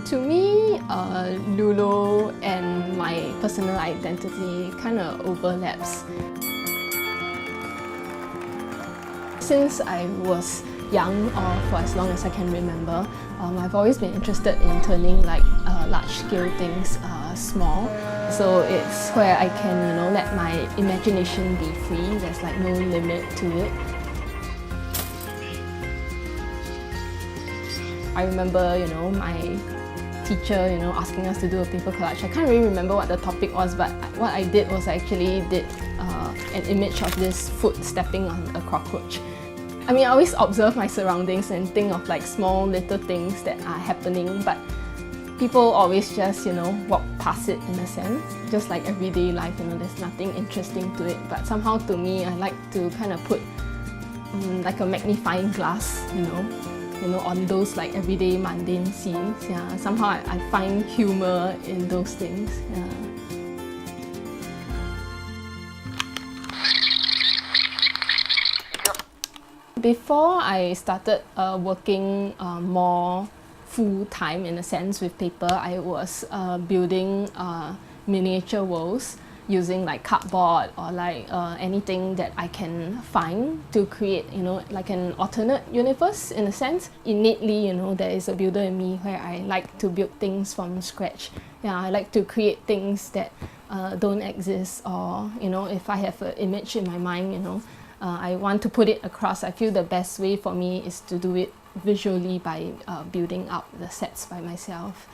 To me, Lulo and my personal identity kind of overlaps. Since I was young, or for as long as I can remember, I've always been interested in turning large-scale things small. So it's where I can, let my imagination be free. There's no limit to it. I remember, my teacher, asking us to do a paper collage. I can't really remember what the topic was, but what I did was I actually did an image of this foot stepping on a cockroach. I mean, I always observe my surroundings and think of small little things that are happening, but people always just, walk past it in a sense. Just like everyday life, there's nothing interesting to it. But somehow to me, I like to kind of put like a magnifying glass, on those everyday mundane scenes. Yeah, somehow I find humor in those things. Yeah. Before I started working more full-time in a sense with paper, I was building miniature worlds using cardboard or anything that I can find to create, an alternate universe in a sense. Innately, there is a builder in me where I like to build things from scratch. Yeah, I like to create things that don't exist, or if I have an image in my mind, I want to put it across. I feel the best way for me is to do it visually by building out the sets by myself.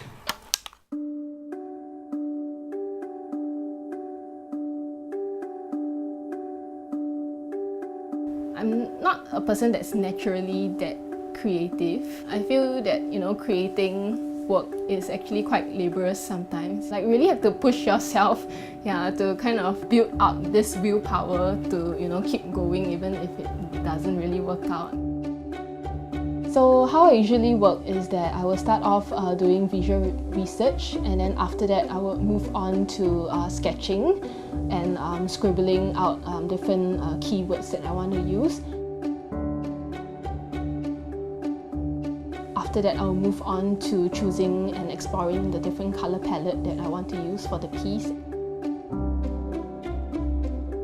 I'm not a person that's naturally that creative. I feel that, creating work is actually quite laborious sometimes. Really have to push yourself, to kind of build up this willpower to, keep going even if it doesn't really work out. So how I usually work is that I will start off doing visual research, and then after that I will move on to sketching and scribbling out different keywords that I want to use. After that, I'll move on to choosing and exploring the different color palette that I want to use for the piece.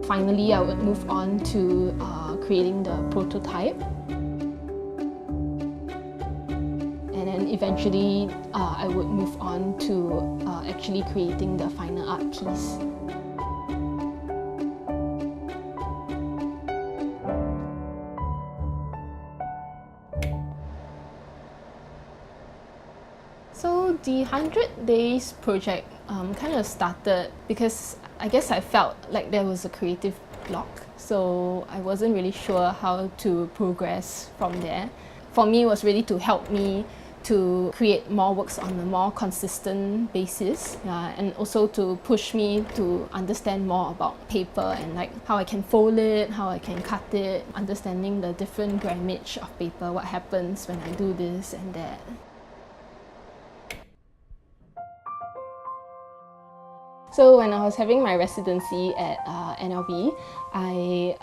Finally, I would move on to creating the prototype. And then eventually, I would move on to actually creating the final art piece. So the 100 Days project kind of started because I guess I felt like there was a creative block. So I wasn't really sure how to progress from there. For me, it was really to help me to create more works on a more consistent basis, and also to push me to understand more about paper and how I can fold it, how I can cut it, understanding the different grammage of paper, what happens when I do this and that. So when I was having my residency at NLB, I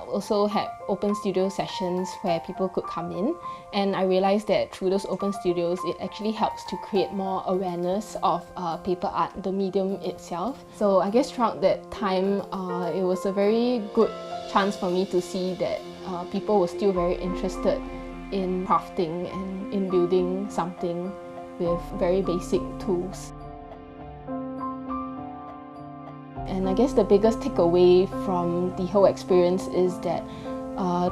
also had open studio sessions where people could come in, and I realized that through those open studios it actually helps to create more awareness of paper art, the medium itself. So I guess throughout that time it was a very good chance for me to see that people were still very interested in crafting and in building something with very basic tools. And I guess the biggest takeaway from the whole experience is that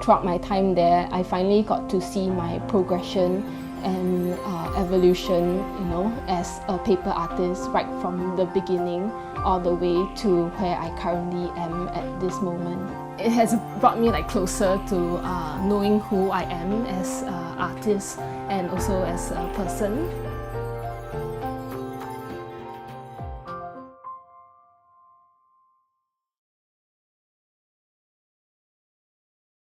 throughout my time there, I finally got to see my progression and evolution, as a paper artist right from the beginning all the way to where I currently am at this moment. It has brought me closer to knowing who I am as an artist and also as a person.